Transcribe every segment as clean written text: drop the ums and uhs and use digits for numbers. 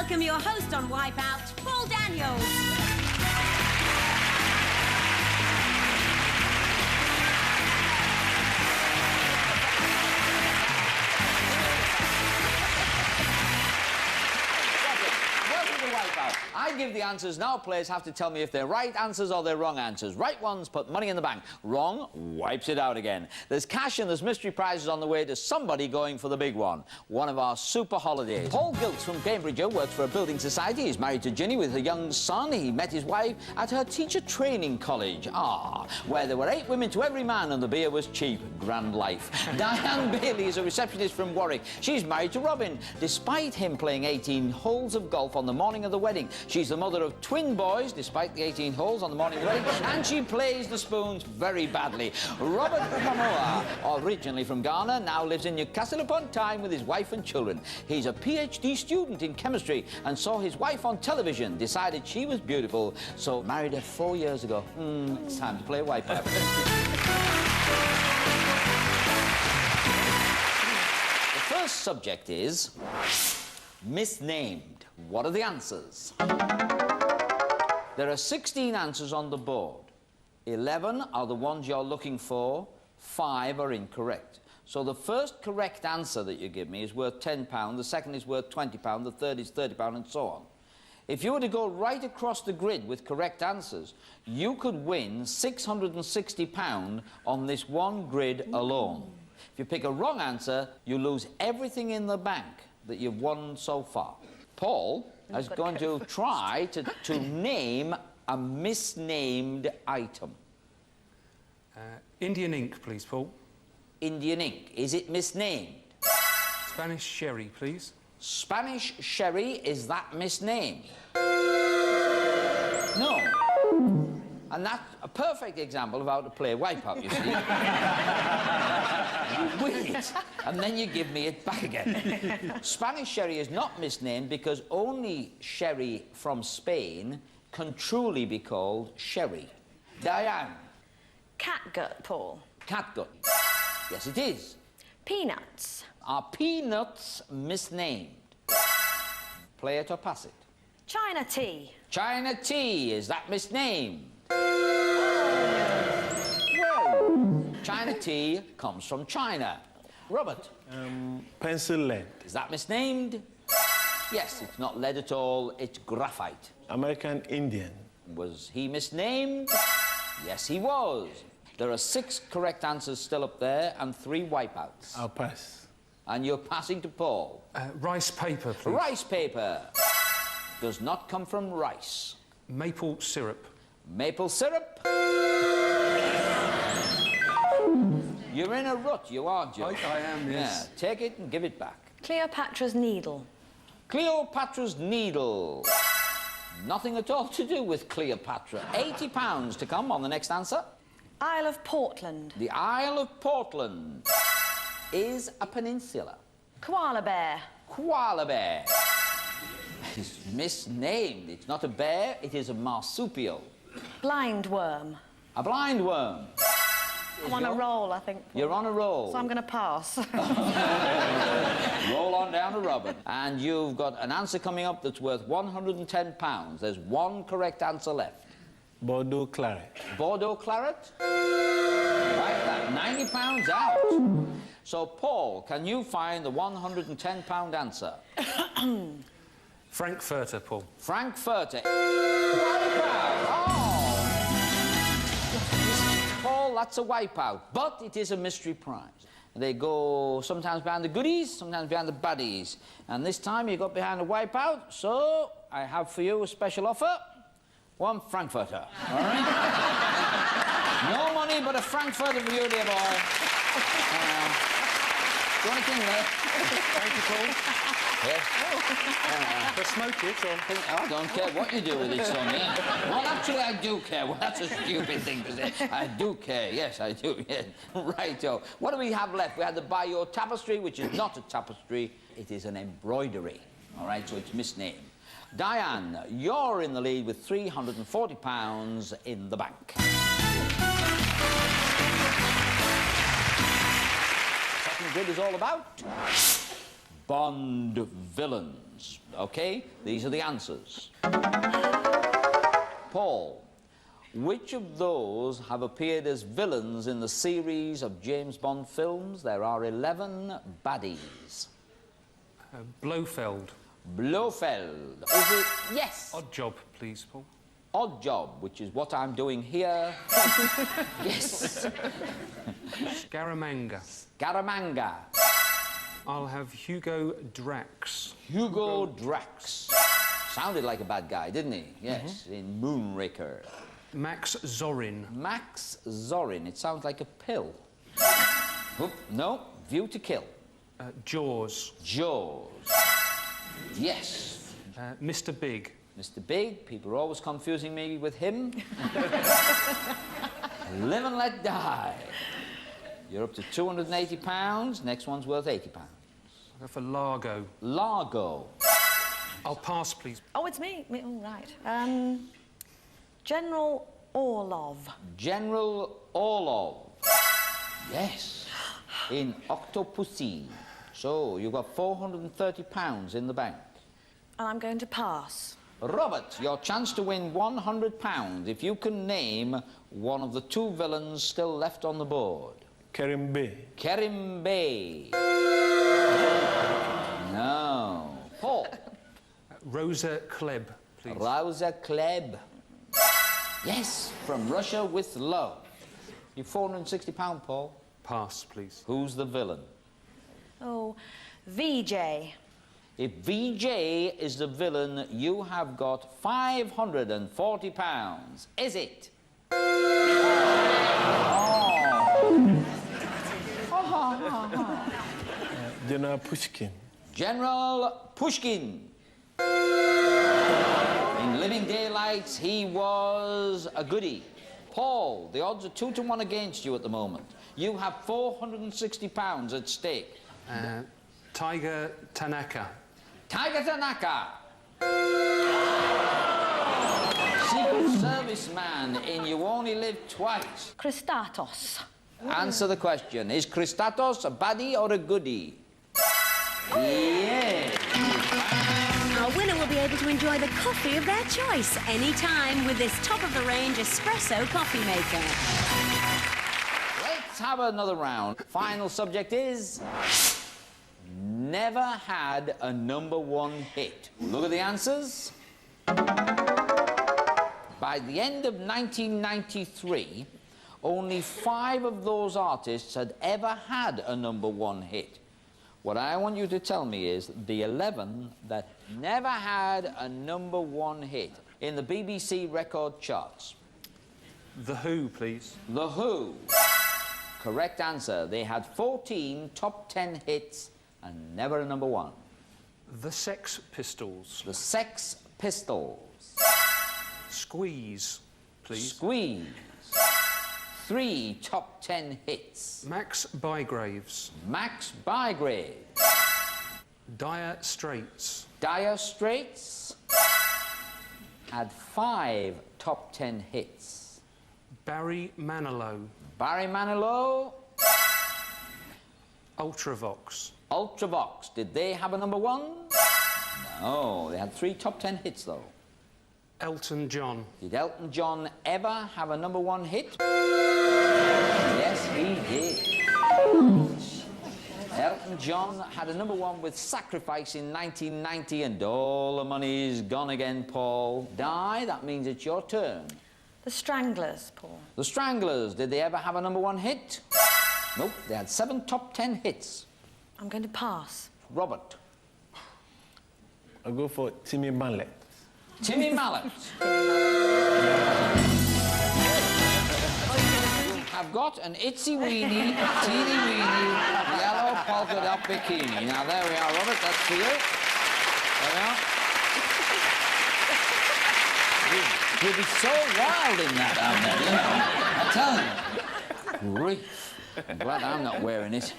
welcome your host on Wipeout, Paul Daniels. I give the answers, now players have to tell me if they're right answers or they're wrong answers. Right ones put money in the bank. Wrong wipes it out again. There's cash and there's mystery prizes on the way to somebody going for the big one. One of our super holidays. Paul Gilks from Cambridge works for a building society. He's married to Ginny with a young son. He met his wife at her teacher training college. Where there were 8 women to every man and the beer was cheap. Grand life. Diane Bailey is a receptionist from Warwick. She's married to Robin. Despite him playing 18 holes of golf on the morning of the wedding, she's the mother of twin boys, despite the 18 holes on the morning of the wedding, and she plays the spoons very badly. Robert Mamoa, originally from Ghana, now lives in Newcastle upon Tyne with his wife and children. He's a PhD student in chemistry and saw his wife on television, decided she was beautiful, so married her 4 years ago. It's time to play Wipeout. The first subject is misnamed. What are the answers? There are 16 answers on the board. 11 are the ones you're looking for, 5 are incorrect. So the first correct answer that you give me is worth £10, the second is worth £20, the third is £30, and so on. If you were to go right across the grid with correct answers, you could win £660 on this one grid alone. If you pick a wrong answer, you lose everything in the bank that you've won so far. Paul is going to try to name a misnamed item. Indian ink, please, Paul. Indian ink. Is it misnamed? Spanish sherry, please. Spanish sherry, is that misnamed? No. And that's a perfect example of how to play Wipeout, you see. You win it, and then you give me it back again. Spanish sherry is not misnamed because only sherry from Spain can truly be called sherry. Diane. Catgut, Paul. Catgut. Yes, it is. Peanuts. Are peanuts misnamed? Play it or pass it. China tea. China tea, is that misnamed? Whoa. China tea comes from China. Robert? Pencil lead. Is that misnamed? Yes, it's not lead at all, it's graphite. American Indian. Was he misnamed? Yes, he was. There are 6 correct answers still up there and 3 wipeouts. I'll pass. And you're passing to Paul. Rice paper, please. Rice paper does not come from rice. Maple syrup. Maple syrup. You're in a rut, you aren't you? I am, yes. Yeah, take it and give it back. Cleopatra's needle. Cleopatra's needle. Nothing at all to do with Cleopatra. £80 to come on the next answer. Isle of Portland. The Isle of Portland is a peninsula. Koala bear. Koala bear. It's misnamed. It's not a bear, it is a marsupial. Blind worm. A blind worm. I'm on a roll, I think. You're on a roll. So I'm going to pass. Roll on down to Robin. And you've got an answer coming up that's worth £110. There's 1 correct answer left. Bordeaux claret. Bordeaux claret? Right, that £90 out. So, Paul, can you find the £110 answer? Frankfurter, Paul. Frankfurter. Oh! Paul, that's a wipeout, but it is a mystery prize. They go sometimes behind the goodies, sometimes behind the baddies. And this time you got behind the wipeout, so I have for you a special offer. 1 Frankfurter, all right? No money, but a Frankfurter for you, dear boy. Do you want a king there? Thank you, Paul. Yes. But smoke it, or... I don't care what you do with it, son. Yeah. Well, actually, I do care. Well, that's a stupid thing to say. I do care. Yes, I do. Yes. Righto. What do we have left? We had the Bayeux tapestry, which is not a tapestry. It is an embroidery. All right, so it's misnamed. Diane, you're in the lead with £340 in the bank. Second grid is all about Bond villains. OK, these are the answers. Paul, which of those have appeared as villains in the series of James Bond films? There are 11 baddies. Blofeld. Blofeld. Is it? Yes. Odd job, please, Paul. Odd job, which is what I'm doing here. Yes. Scaramanga. Scaramanga. I'll have Hugo Drax. Hugo Drax. Sounded like a bad guy, didn't he? Yes, in Moonraker. Max Zorin. Max Zorin. It sounds like a pill. Oop, no, View to Kill. Jaws. Jaws. Yes. Mr. Big. Mr. Big, people are always confusing me with him. Live and Let Die. You're up to £280. Next one's worth £80. I'll go for Largo. Largo. I'll pass, please. Oh, it's me. All right. General Orlov. General Orlov. Yes. In Octopussy. So you've got £430 in the bank. And I'm going to pass. Robert, your chance to win £100 if you can name one of the two villains still left on the board. Kerim Bey. Kerim Bey. No. Paul. Rosa Klebb, please. Rosa Klebb. Yes, from Russia with Love. You're £460, Paul. Pass, please. Who's the villain? Oh, VJ. If VJ is the villain, you have got £540. Is it? General Pushkin. General Pushkin. In Living Daylights, he was a goodie. Paul, the odds are 2-1 against you at the moment. You have £460 at stake. Tiger Tanaka. Tiger Tanaka. Secret Service man in You Only Live Twice. Christatos. Answer the question. Is Christatos a baddie or a goodie? Yes. Our winner will be able to enjoy the coffee of their choice anytime with this top-of-the-range espresso coffee maker. Let's have another round. Final subject is... never had a #1 hit. Look at the answers. By the end of 1993, only 5 of those artists had ever had a #1 hit. What I want you to tell me is the 11 that never had a #1 hit in the BBC record charts. The Who, please. The Who. Correct answer. They had 14 top 10 hits and never a #1. The Sex Pistols. The Sex Pistols. Squeeze, please. Squeeze. 3 top 10 hits. Max Bygraves. Max Bygrave. Dire Straits. Dire Straits had 5 top 10 hits. Barry Manilow. Barry Manilow. Ultravox. Ultravox. Did they have a #1? No, they had 3 top 10 hits though. Elton John. Did Elton John ever have a #1 hit? Yes, he did. Elton John had a #1 with Sacrifice in 1990, and all the money's gone again, Paul. Di, that means it's your turn. The Stranglers, Paul. The Stranglers, did they ever have a #1 hit? Nope, they had 7 top 10 hits. I'm going to pass. Robert. I'll go for Timmy Mallet. Timmy Mallet. I've got an itsy-weeny, teeny-weeny, yellow polka-dot bikini. Now, there we are, Robert, that's for you. There we are. You'll be so wild in that down there, you know. I tell you. Grief. I'm glad I'm not wearing it.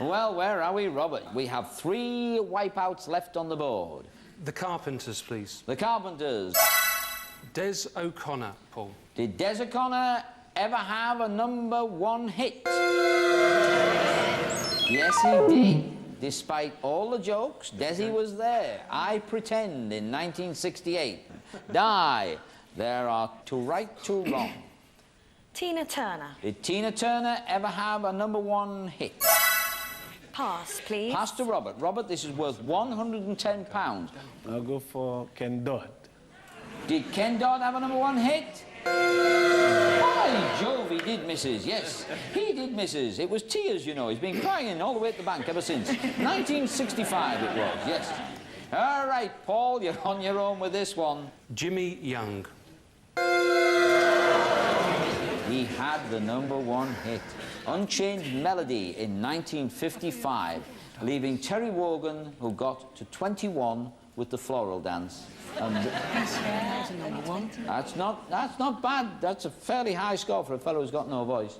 Well, where are we, Robert? We have 3 wipeouts left on the board. The Carpenters, please. The Carpenters. Des O'Connor, Paul. Did Des O'Connor ever have a #1 hit? Yes, he did. despite all the jokes, Desi was there. I Pretend in 1968. Die. There are 2 right, 2 wrong. Tina Turner. Did Tina Turner ever have a #1 hit? Pass, please. Pass to Robert. Robert, this is worth £110. I'll go for Ken Dodd. Did Ken Dodd have a #1 hit? By Jove, he did, missus. Yes, he did, missus. It was tears, you know. He's been crying all the way at the bank ever since. 1965 it was, yes. All right, Paul, you're on your own with this one. Jimmy Young. He had the #1 hit, Unchanged Melody, in 1955, leaving Terry Wogan, who got to 21 with the floral dance. And that's not bad. That's a fairly high score for a fellow who's got no voice.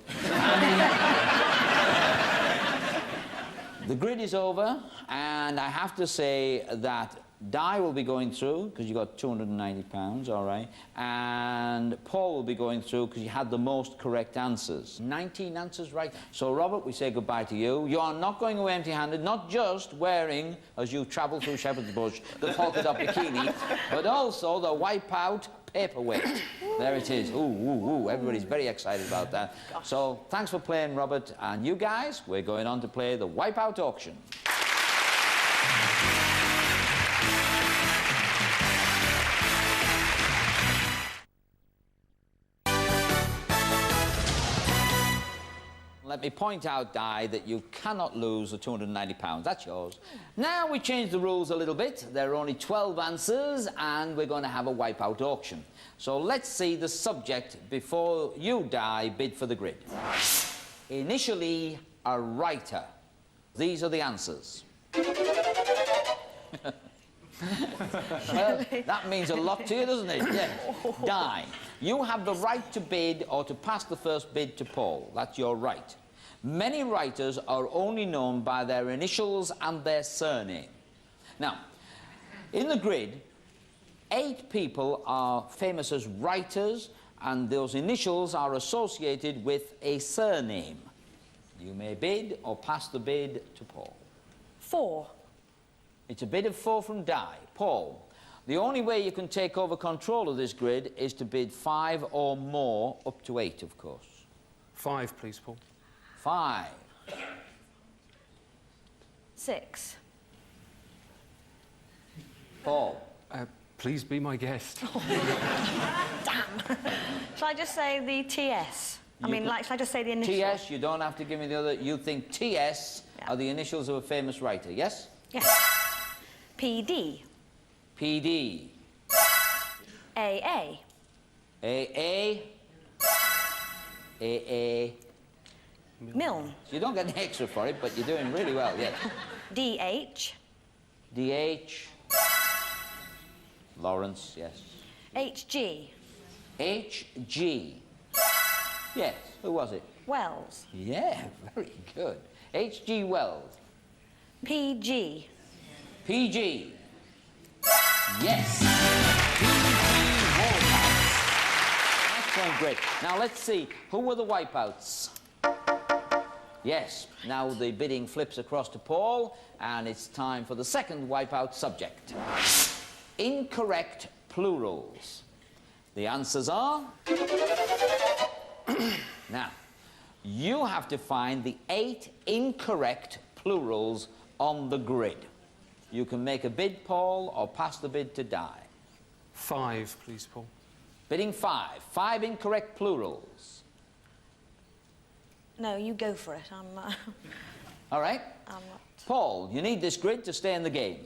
The grid is over, and I have to say that Di will be going through, because you got £290, all right, and Paul will be going through because you had the most correct answers. 19 answers right. So, Robert, we say goodbye to you. You are not going away empty-handed, not just wearing, as you travel through Shepherd's Bush, the polka-dot bikini, but also the Wipeout paperweight. There it is. Ooh, ooh, ooh. Everybody's very excited about that. Gosh. So, thanks for playing, Robert. And you guys, we're going on to play the Wipeout auction. Let me point out, Di, that you cannot lose the £290. That's yours. Now we change the rules a little bit. There are only 12 answers, and we're going to have a Wipeout auction. So let's see the subject before you, Di, bid for the grid. Initially, a writer. These are the answers. Well, that means a lot to you, doesn't it? Yes. Di, you have the right to bid or to pass the first bid to Paul. That's your right. Many writers are only known by their initials and their surname. Now, in the grid, 8 people are famous as writers, and those initials are associated with a surname. You may bid or pass the bid to Paul. 4. It's a bid of 4 from Di. Paul, the only way you can take over control of this grid is to bid 5 or more, up to 8, of course. 5, please, Paul. 5. 6. Paul. Please be my guest. Damn. Shall I just say the TS? Shall I just say the initials? TS, you don't have to give me the other. You think TS are the initials of a famous writer, yes? Yes. PD. PD. AA. AA. AA. Milne. You don't get an extra for it, but you're doing really well, yes. DH. DH. Lawrence, yes. HG. HG. Yes, who was it? Wells. Yeah, very good. H.G. Wells. PG. PG. Yes. PG Wipeouts. That's going great. Now let's see, who were the Wipeouts? Yes, now the bidding flips across to Paul, and it's time for the second Wipeout subject. Incorrect plurals. The answers are... Now, you have to find the 8 incorrect plurals on the grid. You can make a bid, Paul, or pass the bid to Di. 5, please, Paul. Bidding 5. 5 incorrect plurals. No, you go for it. All right. I'm not. Paul, you need this grid to stay in the game.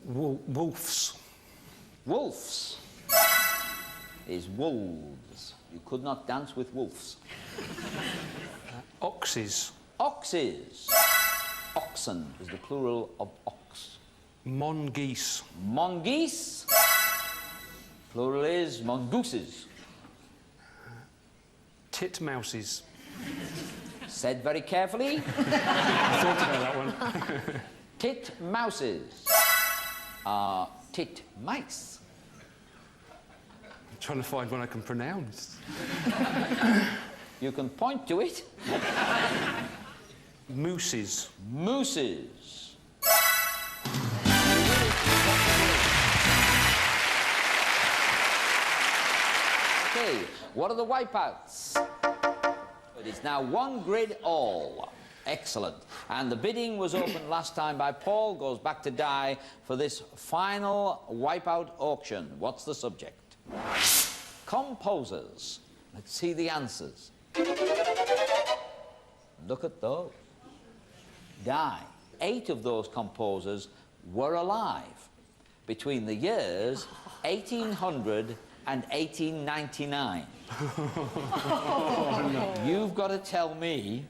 Wolves. Wolves is wolves. You could not dance with wolves. Oxes. Oxes. Oxen is the plural of ox. Mongoose. Mongoose. Plural is mongooses. Titmouses. Said very carefully. I thought about that one. Titmouses are titmice. I'm trying to find one I can pronounce. You can point to it. Mooses. Mooses. Okay, what are the wipeouts? It's now one grid all. Excellent. And the bidding was opened last time by Paul. Goes back to Di for this final wipeout auction. What's the subject? Composers. Let's see the answers. Look at those. Di. 8 of those composers were alive between the years 1800 and 1899. You've got to tell me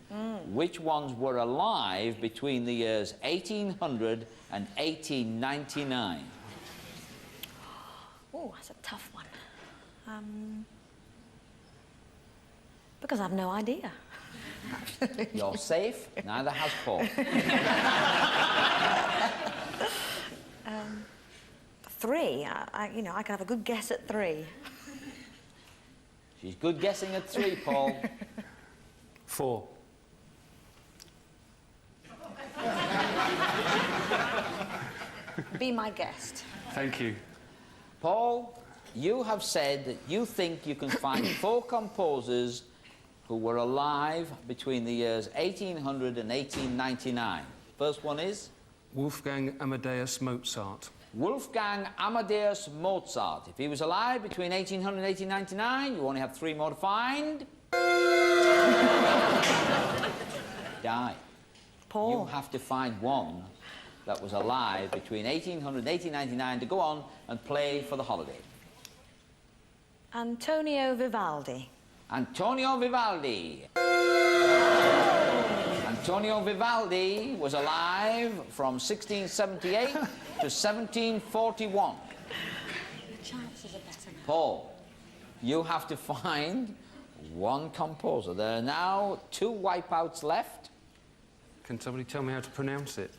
which ones were alive between the years 1800 and 1899. Oh, that's a tough one. Because I've no idea. You're safe, neither has Paul. 3. You know, I can have a good guess at 3. She's good guessing at 3, Paul. 4. Be my guest. Thank you. Paul, you have said that you think you can find 4 composers who were alive between the years 1800 and 1899. First one is? Wolfgang Amadeus Mozart. Wolfgang Amadeus Mozart. If he was alive between 1800 and 1899, you only have 3 more to find. Di. Paul. You have to find one that was alive between 1800 and 1899 to go on and play for the holiday. Antonio Vivaldi. Antonio Vivaldi. Antonio Vivaldi was alive from 1678 to 1741. The chances are better now. Paul, you have to find one composer. There are now 2 wipeouts left. Can somebody tell me how to pronounce it?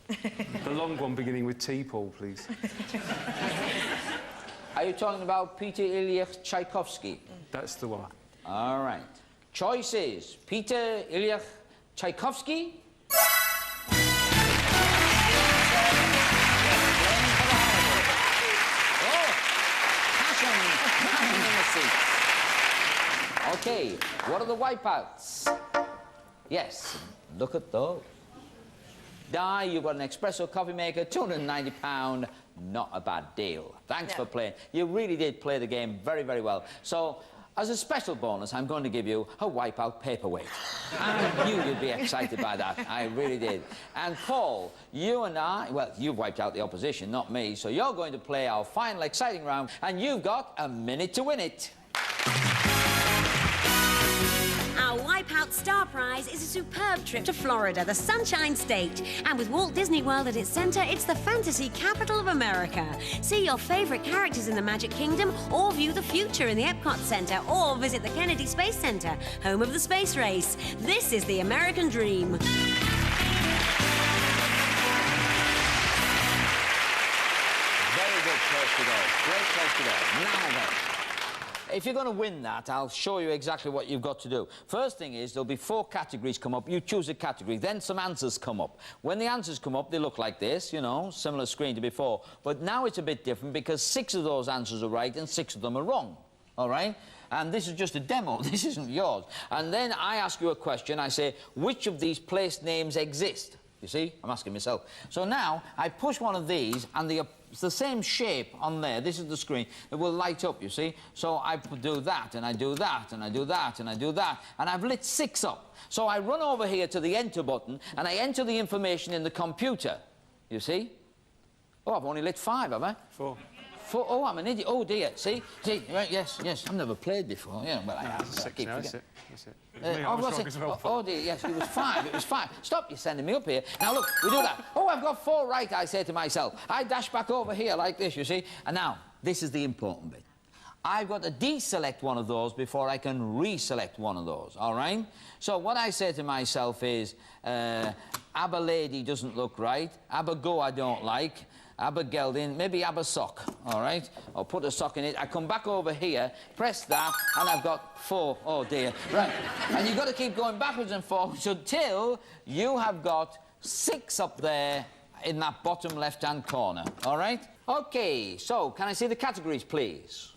The long one beginning with T, Paul, please. Are you talking about Peter Ilyich Tchaikovsky? That's the one. All right. Choices. Peter Ilyich Tchaikovsky. Okay, what are the wipeouts? Yes, look at those. Di, you've got an espresso coffee maker, £290, not a bad deal. Thanks for playing. You really did play the game very, very well. So, as a special bonus, I'm going to give you a Wipeout paperweight. I knew you'd be excited by that. I really did. And Paul, you and I, well, you've wiped out the opposition, not me, so you're going to play our final exciting round, and you've got a minute to win it. Our Wipeout Star Prize is a superb trip to Florida, the Sunshine State. And with Walt Disney World at its center, it's the fantasy capital of America. See your favorite characters in the Magic Kingdom, or view the future in the Epcot Center, or visit the Kennedy Space Center, home of the space race. This is the American dream. Very good place to go. Great place to go. Now then. If you're going to win that, I'll show you exactly what you've got to do. First thing is, there'll be 4 categories come up. You choose a category. Then some answers come up. When the answers come up, they look like this, you know, similar screen to before. But now it's a bit different because 6 of those answers are right and 6 of them are wrong. All right? And this is just a demo. This isn't yours. And then I ask you a question. I say, which of these place names exist? You see? I'm asking myself. So now, I push one of these, and it's the same shape on there. This is the screen. It will light up, you see? So I do that, and I do that, and I do that, and I do that, and I've lit 6 up. So I run over here to the enter button, and I enter the information in the computer. You see? Oh, I've only lit 5, have I? 4. 4. Oh, I'm an idiot. Oh, dear. See? Right, yes. I've never played before. Yeah, well, I have. 6 now, that's it. Oh, dear, yes, it was 5. It was 5. Stop, you're sending me up here. Now, look, we do that. Oh, I've got 4 right, I say to myself. I dash back over here like this, you see? And now, this is the important bit. I've got to deselect one of those before I can reselect one of those, all right? So what I say to myself is, Aber lady doesn't look right. Aber go I don't like. Aber gelding, maybe aber sock, all right? I'll put a sock in it. I come back over here, press that, and I've got 4. Oh, dear. Right. And you've got to keep going backwards and forwards until you have got 6 up there in that bottom left-hand corner, all right? OK, so can I see the categories, please?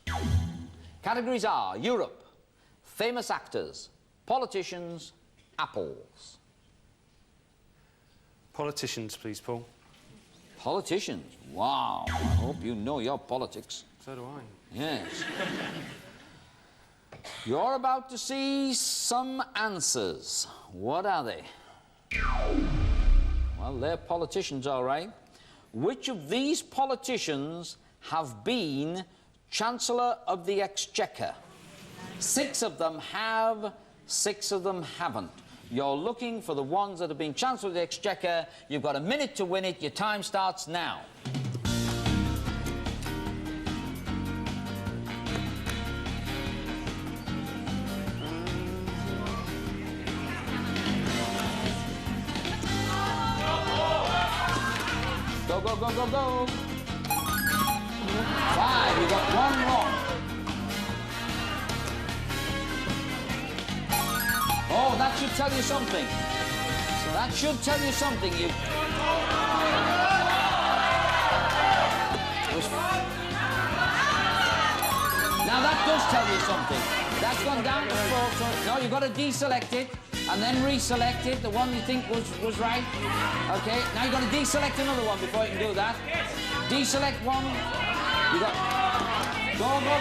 Categories are Europe, famous actors, politicians, apples. Politicians, please, Paul. Politicians? Wow. I hope you know your politics. So do I. Yes. You're about to see some answers. What are they? Well, they're politicians, all right. Which of these politicians have been Chancellor of the Exchequer? 6 of them have, 6 of them haven't. You're looking for the ones that have been Chancellor of the Exchequer. You've got a minute to win it. Your time starts now. Go, go, go, go, go. 5. You've got 1 wrong. Oh, that should tell you something. That should tell you something. Now that does tell you something. That's gone down to 4. So no, you've got to deselect it and then reselect it. The one you think was right. Okay. Now you've got to deselect another one before you can do that. Deselect one. You got. Go, go, go, go,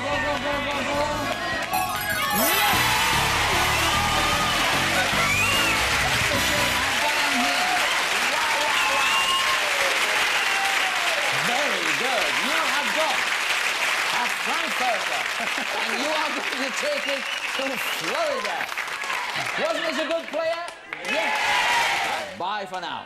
go, go, go. Yes! And you are going to take it to Florida. Wasn't this a good player? Yes. Bye for now.